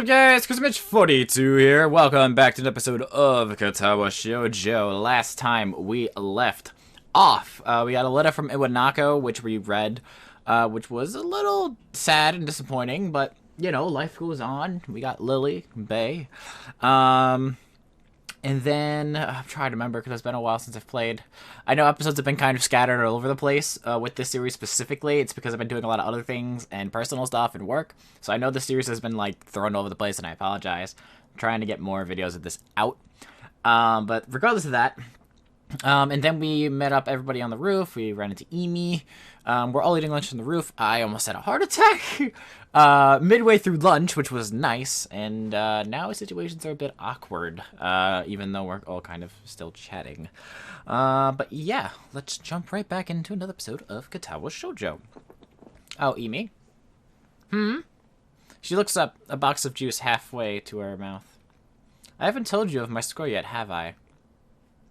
up, guys? Ep.22 here. Welcome back to an episode of Katawa Shoujo. Last time we left off, we got a letter from Iwanako, which we read, which was a little sad and disappointing, but, you know, life goes on. We got Lilly, Bay, and then, I'm trying to remember because it's been a while since I've played. I know episodes have been kind of scattered all over the place with this series specifically. It's because I've been doing a lot of other things and personal stuff and work. So I know the series has been, like, thrown all over the place, and I apologize. I'm trying to get more videos of this out. But regardless of that, and then we met up everybody on the roof. We ran into Emi. We're all eating lunch on the roof. I almost had a heart attack midway through lunch, which was nice. And now situations are a bit awkward, even though we're all kind of still chatting. But yeah, let's jump right back into another episode of Katawa Shoujo. Oh, Emi? She looks up, a box of juice halfway to her mouth. I haven't told you of my score yet, have I?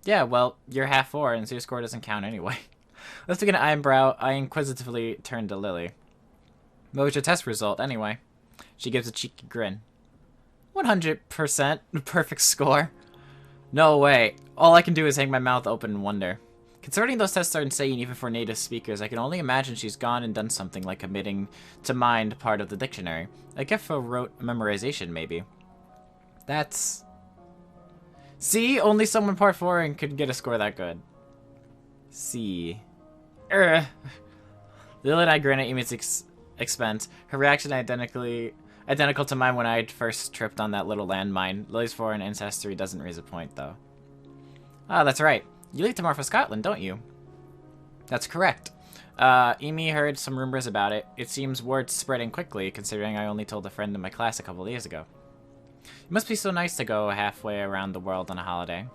Yeah, well, you're half 4, and so your score doesn't count anyway. Let's take an eyebrow. I inquisitively turned to Lilly. What was your test result, anyway? She gives a cheeky grin. 100%. Perfect score. No way. All I can do is hang my mouth open and wonder. Considering those tests are insane even for native speakers, I can only imagine she's gone and done something like committing to mind part of the dictionary. A gift for rote memorization, maybe. That's... See? Only someone part 4 and could get a score that good. See. Lily and I grin at Emi's expense. Her reaction identical to mine when I first tripped on that little landmine. Lily's foreign ancestry doesn't raise a point, though. Ah, that's right. You leave tomorrow for Scotland, don't you? That's correct. Emi heard some rumors about it. It seems word's spreading quickly, considering I only told a friend in my class a couple days ago. It must be so nice to go halfway around the world on a holiday.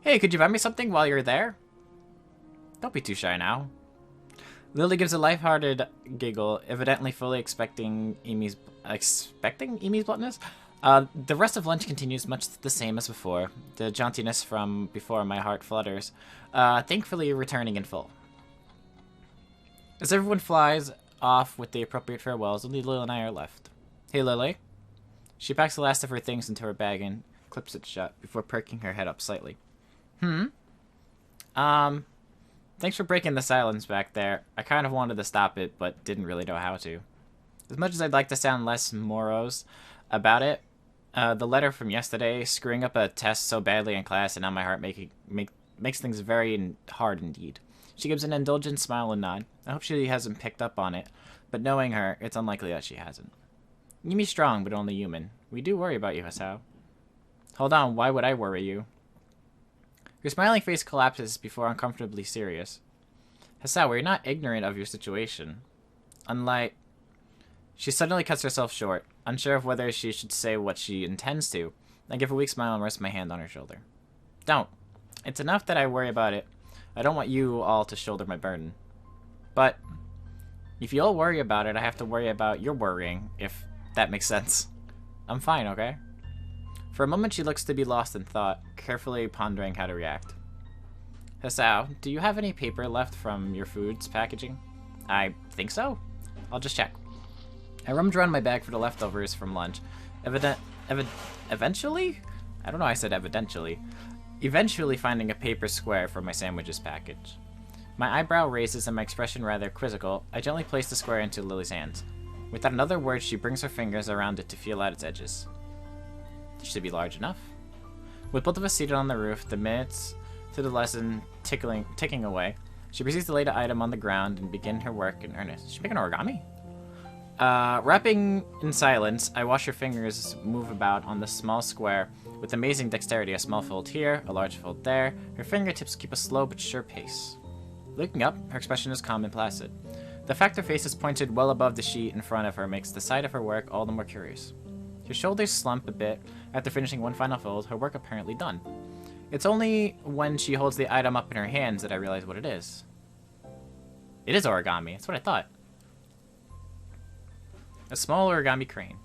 Hey, could you buy me something while you're there? Don't be too shy now. Lily gives a lighthearted giggle, evidently fully expecting Emi's bluntness. The rest of lunch continues much the same as before. The jauntiness from before my heart flutters, thankfully returning in full. As everyone flies off with the appropriate farewells, only Lily and I are left. Hey, Lily. She packs the last of her things into her bag and clips it shut before perking her head up slightly. Thanks for breaking the silence back there. I kind of wanted to stop it, but didn't really know how to. As much as I'd like to sound less morose about it, the letter from yesterday, screwing up a test so badly in class and now my heart makes things very hard indeed. She gives an indulgent smile and nod. I hope she hasn't picked up on it, but knowing her, it's unlikely that she hasn't. Yumi's strong, but only human. We do worry about you, Hisao. Hold on, why would I worry you? Her smiling face collapses before uncomfortably serious. Hisao, we're not ignorant of your situation. Unlike... She suddenly cuts herself short, unsure of whether she should say what she intends to. I give a weak smile and rest my hand on her shoulder. Don't. It's enough that I worry about it. I don't want you all to shoulder my burden. But, if you all worry about it, I have to worry about your worrying, if that makes sense. I'm fine, okay? For a moment, she looks to be lost in thought, carefully pondering how to react. Hisao, do you have any paper left from your food's packaging? I think so. I'll just check. I rummage around my bag for the leftovers from lunch. Eventually? I don't know why I said evidentially. Eventually finding a paper square for my sandwiches package. My eyebrow raises and my expression rather quizzical. I gently place the square into Lily's hands. Without another word, she brings her fingers around it to feel out its edges. This should be large enough. With both of us seated on the roof, the minutes to the lesson ticking away, she proceeds to lay the item on the ground and begin her work in earnest. Is she making origami? Wrapping in silence, I watch her fingers move about on the small square with amazing dexterity. A small fold here, a large fold there. Her fingertips keep a slow but sure pace. Looking up, her expression is calm and placid. The fact her face is pointed well above the sheet in front of her makes the sight of her work all the more curious. Her shoulders slump a bit after finishing one final fold, her work apparently done. It's only when she holds the item up in her hands that I realize what it is. It is origami, that's what I thought. A small origami crane.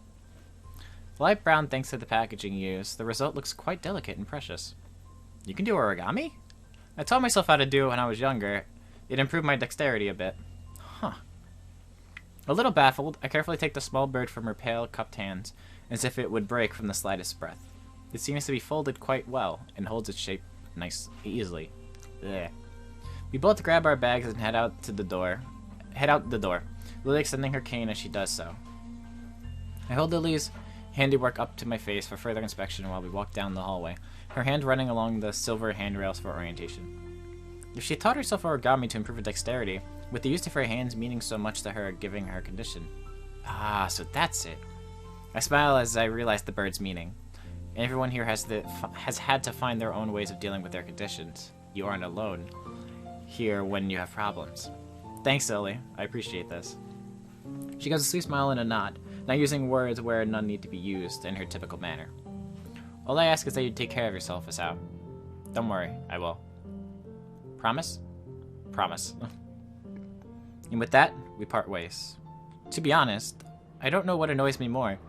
The light brown thanks to the packaging used, the result looks quite delicate and precious. You can do origami? I taught myself how to do it when I was younger. It improved my dexterity a bit. Huh. A little baffled, I carefully take the small bird from her pale, cupped hands as if it would break from the slightest breath. It seems to be folded quite well, and holds its shape easily. Ugh. We both grab our bags and head out the door, Lily extending her cane as she does so. I hold Lily's handiwork up to my face for further inspection while we walk down the hallway, her hand running along the silver handrails for orientation. If she taught herself origami to improve her dexterity, with the use of her hands meaning so much to her, giving her condition. Ah, so that's it. I smile as I realize the bird's meaning. Everyone here has had to find their own ways of dealing with their conditions. You aren't alone here when you have problems. Thanks, Lily. I appreciate this. She gives a sweet smile and a nod, not using words where none need to be used in her typical manner. All I ask is that you take care of yourself, Hisao. Don't worry, I will. Promise? Promise. And with that, we part ways. To be honest, I don't know what annoys me more.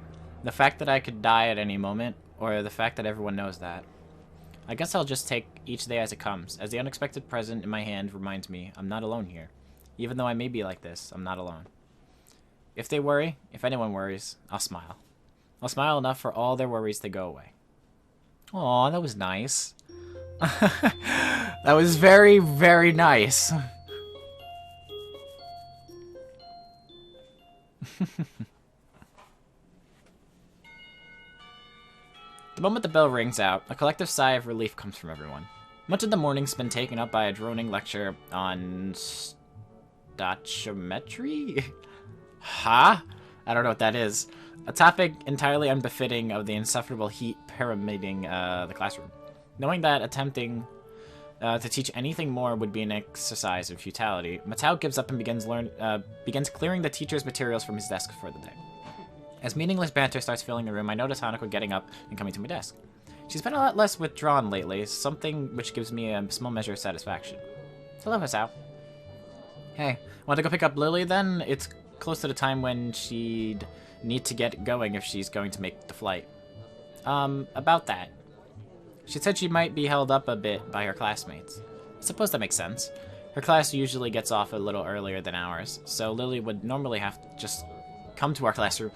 The fact that I could die at any moment, or the fact that everyone knows that. I guess I'll just take each day as it comes, as the unexpected present in my hand reminds me I'm not alone here. Even though I may be like this, I'm not alone. If they worry, if anyone worries, I'll smile. I'll smile enough for all their worries to go away. Aw, that was nice. That was very, very nice. The moment the bell rings out, a collective sigh of relief comes from everyone. Much of the morning's been taken up by a droning lecture on stoichiometry? Huh? I don't know what that is. A topic entirely unbefitting of the insufferable heat pyramiding the classroom. Knowing that attempting to teach anything more would be an exercise in futility, Matao gives up and begins clearing the teacher's materials from his desk for the day. As meaningless banter starts filling the room, I notice Hanako getting up and coming to my desk. She's been a lot less withdrawn lately, something which gives me a small measure of satisfaction. Hello, Hisao. Hey, want to go pick up Lily then? It's close to the time when she'd need to get going if she's going to make the flight. About that. She said she might be held up a bit by her classmates. I suppose that makes sense. Her class usually gets off a little earlier than ours, so Lily would normally have to just come to our classroom.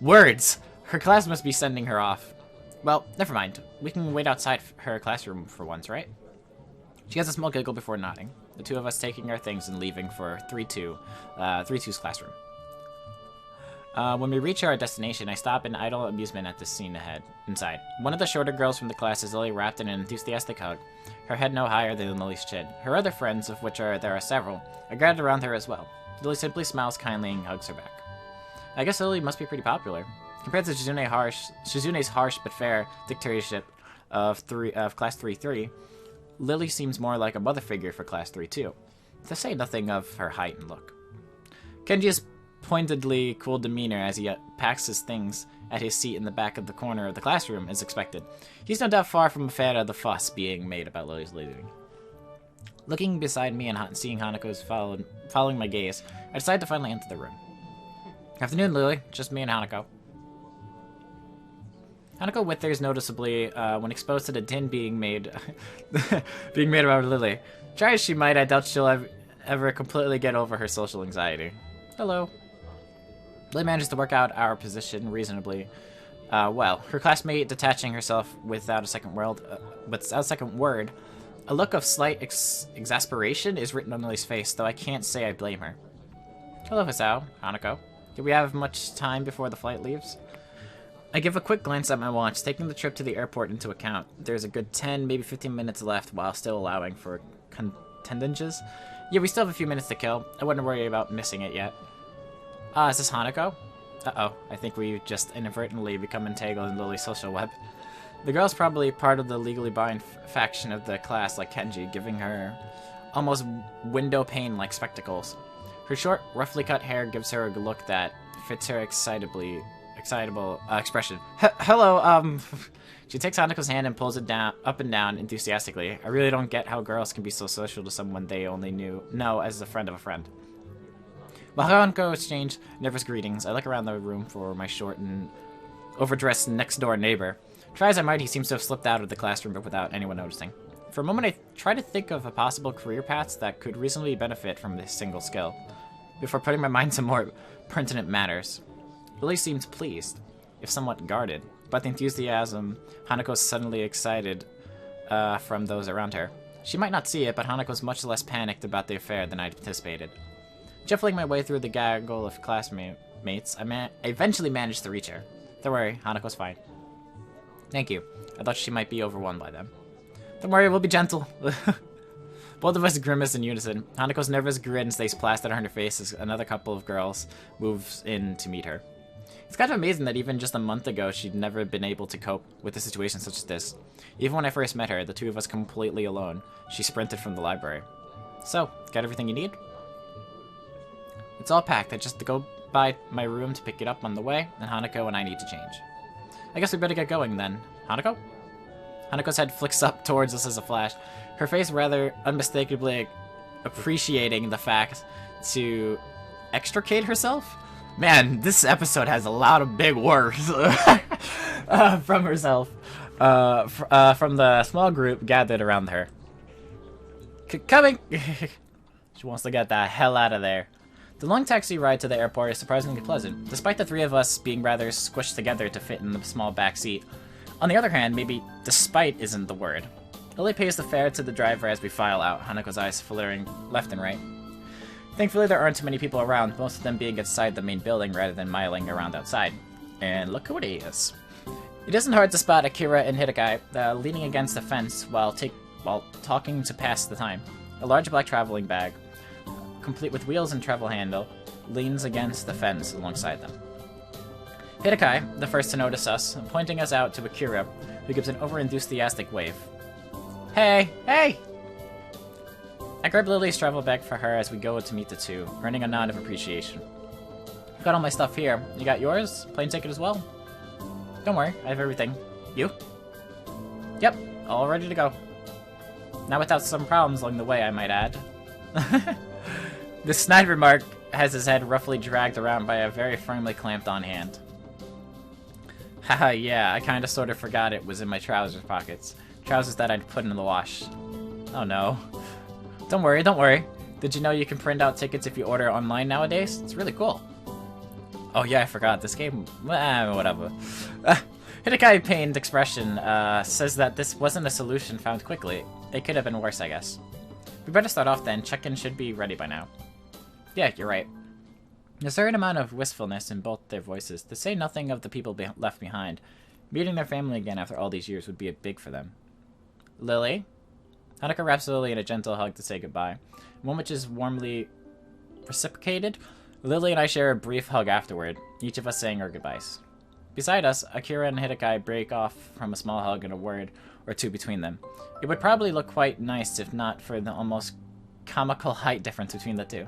Words! Her class must be sending her off. Well, never mind. We can wait outside her classroom for once, right? She has a small giggle before nodding, the two of us taking our things and leaving for 3-2's classroom. When we reach our destination, I stop in idle amusement at the scene inside. One of the shorter girls from the class is Lily wrapped in an enthusiastic hug, her head no higher than Lily's chin. Her other friends, of which there are several, are gathered around her as well. Lily simply smiles kindly and hugs her back. I guess Lily must be pretty popular. Compared to Shizune's harsh but fair dictatorship of Class 3-3, Lily seems more like a mother figure for Class 3-2, to say nothing of her height and look. Kenji's pointedly cool demeanor as he packs his things at his seat in the back of the corner of the classroom is expected. He's no doubt far from a fan of the fuss being made about Lily's leaving. Looking beside me and seeing Hanako's following my gaze, I decide to finally enter the room. Afternoon, Lily. Just me and Hanako. Hanako withers noticeably when exposed to the din being made about Lily. Try as she might, I doubt she'll ever completely get over her social anxiety. Hello. Lily manages to work out our position reasonably well. Her classmate detaching herself without a second word. A look of slight exasperation is written on Lily's face, though I can't say I blame her. Hello, Hisao. Hanako. Do we have much time before the flight leaves? I give a quick glance at my watch, taking the trip to the airport into account. There's a good 10, maybe 15 minutes left, while still allowing for contingencies. Yeah, we still have a few minutes to kill. I wouldn't worry about missing it yet. Is this Hanako? Uh-oh, I think we just inadvertently become entangled in Lily's social web. The girl's probably part of the legally bound faction of the class like Kenji, giving her almost window pane-like spectacles. Her short, roughly cut hair gives her a look that fits her excitable expression. Hello, She takes Hanako's hand and pulls it up and down enthusiastically. I really don't get how girls can be so social to someone they only know as a friend of a friend. While Hanako exchange nervous greetings, I look around the room for my short and overdressed next-door neighbor. Try as I might, he seems to have slipped out of the classroom but without anyone noticing. For a moment, I try to think of a possible career paths that could reasonably benefit from this single skill, before putting my mind to more pertinent matters. Lily seems pleased. if somewhat guarded. But the enthusiasm, Hanako's suddenly excited from those around her. She might not see it, but Hanako's much less panicked about the affair than I'd anticipated. Shuffling my way through the gaggle of classmates, I eventually managed to reach her. Don't worry, Hanako's fine. Thank you. I thought she might be overwhelmed by them. Don't worry, we'll be gentle. Both of us grimace in unison. Hanako's nervous grin stays plastered on her face as another couple of girls moves in to meet her. It's kind of amazing that even just a month ago, she'd never been able to cope with a situation such as this. Even when I first met her, the two of us completely alone, she sprinted from the library. So, got everything you need? It's all packed. I just go by my room to pick it up on the way, and Hanako and I need to change. I guess we better get going then. Hanako? Hanako's head flicks up towards us as a flash, her face rather unmistakably appreciating the fact to extricate herself? Man, this episode has a lot of big words from herself, from the small group gathered around her. Coming! She wants to get the hell out of there. The long taxi ride to the airport is surprisingly pleasant, despite the three of us being rather squished together to fit in the small back seat. On the other hand, maybe despite isn't the word. Lilly pays the fare to the driver as we file out, Hanako's eyes flaring left and right. Thankfully, there aren't too many people around, most of them being inside the main building rather than miling around outside. And look who it is. It isn't hard to spot Akira and Hitakai leaning against a fence while talking to pass the time. A large black traveling bag, complete with wheels and travel handle, leans against the fence alongside them. Hitakai, the first to notice us, pointing us out to Akira, who gives an over-enthusiastic wave. Hey! Hey! I grab Lily's travel bag for her as we go to meet the two, earning a nod of appreciation. Got all my stuff here. You got yours? Plane ticket as well? Don't worry, I have everything. You? Yep, all ready to go. Not without some problems along the way, I might add. The snide remark has his head roughly dragged around by a very firmly clamped-on hand. Haha, yeah, I kinda sorta forgot it was in my trousers pockets. Trousers that I'd put in the wash. Oh no. Don't worry, don't worry. Did you know you can print out tickets if you order online nowadays? It's really cool. Oh yeah, I forgot. This game... whatever. Hitakai pained expression says that this wasn't a solution found quickly. It could have been worse, I guess. We better start off then. Check-in should be ready by now. Yeah, you're right. There's a certain amount of wistfulness in both their voices, to say nothing of the people left behind. Meeting their family again after all these years would be big for them. Lilly? Hanako wraps Lilly in a gentle hug to say goodbye, one which is warmly reciprocated. Lilly and I share a brief hug afterward, each of us saying our goodbyes. Beside us, Akira and Hitakai break off from a small hug and a word or two between them. It would probably look quite nice if not for the almost comical height difference between the two.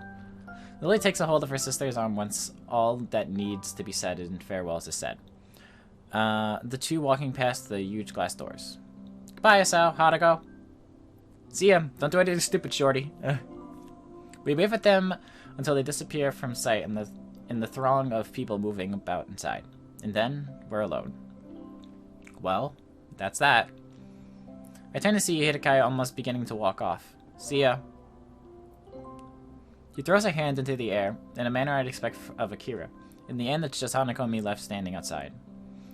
Lilly takes a hold of her sister's arm once all that needs to be said in farewells is said. The two walking past the huge glass doors. Goodbye, Hisao. Hanako. See ya. Don't do anything stupid, shorty. We wave at them until they disappear from sight in the throng of people moving about inside. And then, we're alone. Well, that's that. I turn to see Hitakai almost beginning to walk off. See ya. He throws a hand into the air, in a manner I'd expect of Akira. In the end, it's just Hanako and me left standing outside.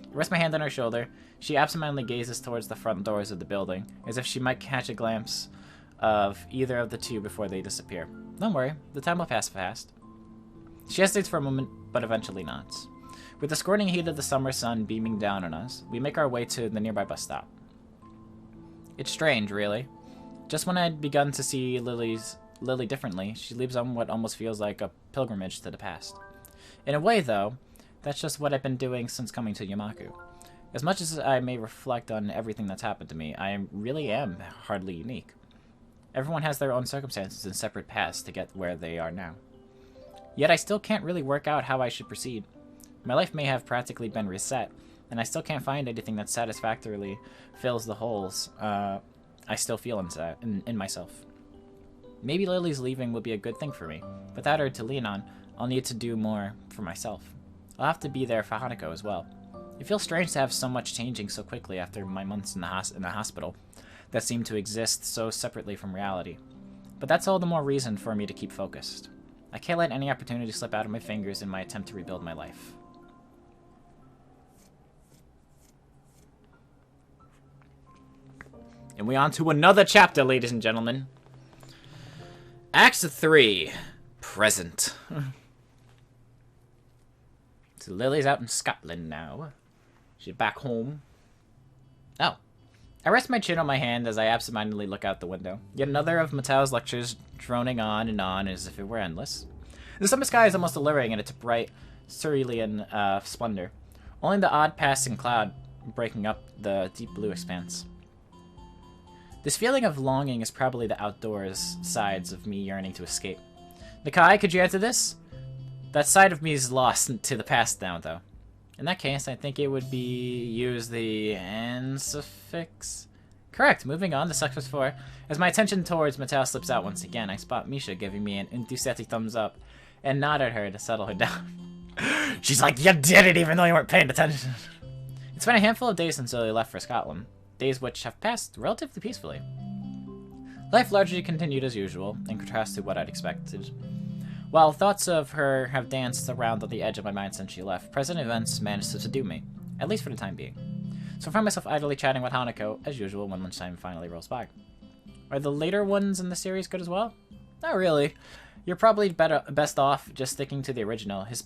I rest my hand on her shoulder. She absentmindedly gazes towards the front doors of the building, as if she might catch a glimpse of either of the two before they disappear. Don't worry, the time will pass fast. She hesitates for a moment, but eventually nods. With the scorching heat of the summer sun beaming down on us, we make our way to the nearby bus stop. It's strange, really. Just when I'd begun to see Lilly differently, she leaves on what almost feels like a pilgrimage to the past. In a way, though, that's just what I've been doing since coming to Yamaku. As much as I may reflect on everything that's happened to me, I really am hardly unique. Everyone has their own circumstances and separate paths to get where they are now. Yet I still can't really work out how I should proceed. My life may have practically been reset, and I still can't find anything that satisfactorily fills the holes I still feel inside, in myself. Maybe Lily's leaving will be a good thing for me. Without her to lean on, I'll need to do more for myself. I'll have to be there for Hanako as well. It feels strange to have so much changing so quickly after my months in the hospital that seem to exist so separately from reality. But that's all the more reason for me to keep focused. I can't let any opportunity slip out of my fingers in my attempt to rebuild my life. And we on to another chapter, ladies and gentlemen. Act 3. Present. So Lily's out in Scotland now. She's back home. Oh. I rest my chin on my hand as I absentmindedly look out the window. Yet another of Matao's lectures droning on and on as if it were endless. The summer sky is almost alluring in its bright, cerulean splendor. Only the odd passing cloud breaking up the deep blue expanse. This feeling of longing is probably the outdoors sides of me yearning to escape. Nakai, could you answer this? That side of me is lost to the past now, though. In that case, I think it would be use the "and" suffix. Correct. Moving on to suffix 4. As my attention towards Mateo slips out once again, I spot Misha giving me an enthusiastic thumbs up and nod at her to settle her down. She's like, you did it even though you weren't paying attention. It's been a handful of days since Lily left for Scotland. Days which have passed relatively peacefully. Life largely continued as usual, in contrast to what I'd expected. While thoughts of her have danced around on the edge of my mind since she left, present events managed to subdue me, at least for the time being. So I find myself idly chatting with Hanako, as usual, when lunchtime finally rolls by. Are the later ones in the series good as well? Not really. You're probably best off just sticking to the original. His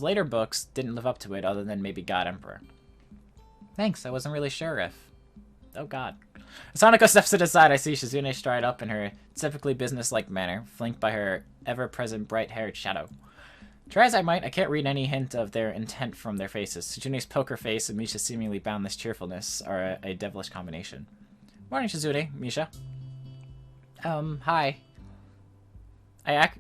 later books didn't live up to it, other than maybe God Emperor. Thanks, I wasn't really sure if... Oh god. As Hanako steps to the side, I see Shizune stride up in her typically business-like manner, flanked by her ever-present bright-haired shadow. Try as I might, I can't read any hint of their intent from their faces. Shizune's poker face and Misha's seemingly boundless cheerfulness are a devilish combination. Morning, Shizune. Misha. Hi. I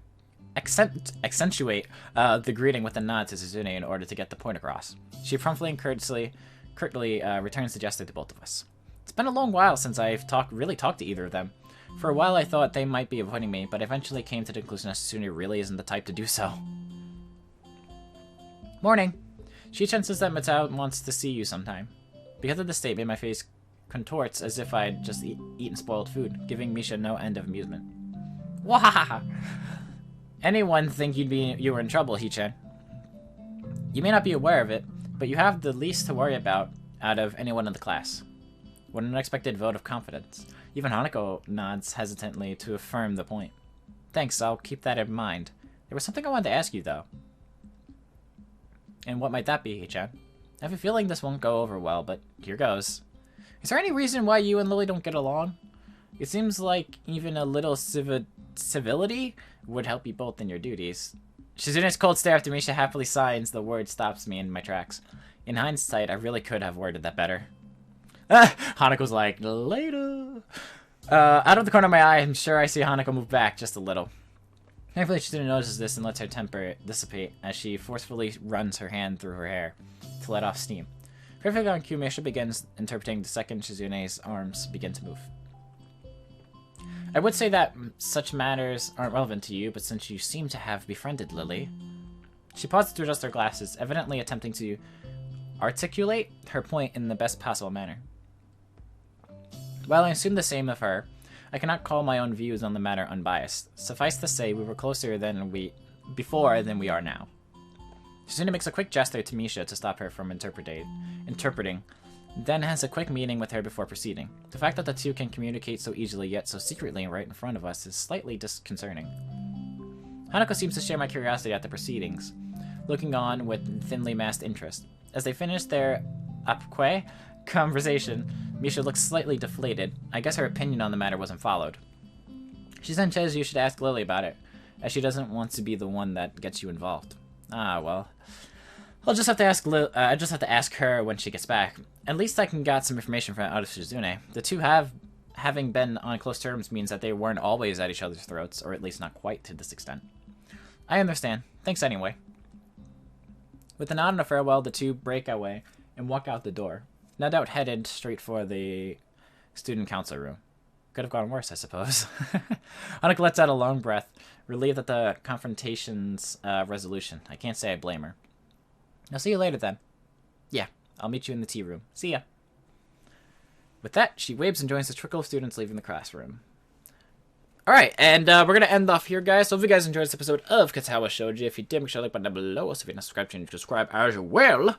accentuate the greeting with a nod to Shizune in order to get the point across. She promptly and curtly returns the gesture to both of us. It's been a long while since I've really talked to either of them. For a while I thought they might be avoiding me, but eventually came to the conclusion that Shizune really isn't the type to do so. Morning. She senses that Matao wants to see you sometime. Because of the statement, my face contorts as if I'd just eaten spoiled food, giving Misha no end of amusement. Wahaha! Anyone think you were in trouble, Hichan? You may not be aware of it, but you have the least to worry about out of anyone in the class. What an unexpected vote of confidence. Even Hanako nods hesitantly to affirm the point. Thanks, I'll keep that in mind. There was something I wanted to ask you, though. And what might that be, Hichan? I have a feeling this won't go over well, but here goes. Is there any reason why you and Lily don't get along? It seems like even a little civility would help you both in your duties. Shizune's cold stare after Misha happily signs the word stops me in my tracks. In hindsight, I really could have worded that better. Hanako's like, later. Out of the corner of my eye, I'm sure I see Hanako move back just a little. Thankfully, Shizune notices this and lets her temper dissipate as she forcefully runs her hand through her hair to let off steam. Perfectly on cue, Misha begins interpreting the second Shizune's arms begin to move. I would say that such matters aren't relevant to you, but since you seem to have befriended Lily... She pauses to adjust her glasses, evidently attempting to articulate her point in the best possible manner. While I assume the same of her, I cannot call my own views on the matter unbiased. Suffice to say, we were closer before than we are now. Shizune makes a quick gesture to Misha to stop her from interpreting, then has a quick meeting with her before proceeding. The fact that the two can communicate so easily yet so secretly right in front of us is slightly disconcerting. Hanako seems to share my curiosity at the proceedings, looking on with thinly masked interest. As they finish their apque conversation, Misha looks slightly deflated. I guess her opinion on the matter wasn't followed. She then says you should ask Lily about it, as she doesn't want to be the one that gets you involved. Ah, well. I'll just have to ask her when she gets back. At least I can get some information out of Shizune. The two having been on close terms means that they weren't always at each other's throats, or at least not quite to this extent. I understand. Thanks anyway. With a nod and a farewell, the two break away and walk out the door. No doubt headed straight for the student council room. Could have gone worse, I suppose. Hanako lets out a long breath, relieved at the confrontation's resolution. I can't say I blame her. I'll see you later then. Yeah, I'll meet you in the tea room. See ya. With that, she waves and joins the trickle of students leaving the classroom. Alright, and we're going to end off here, guys. So if you guys enjoyed this episode of Katawa Shoujo, if you did, make sure to like button down below. So if you're not subscribed, change to subscribe as well.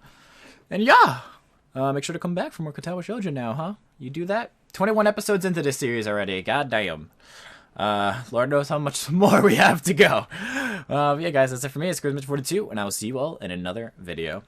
And yeah, make sure to come back for more Katawa Shoujo now, huh? You do that, 21 episodes into this series already. God damn. Lord knows how much more we have to go. Yeah, guys, that's it for me. It's Ep.22, and I will see you all in another video.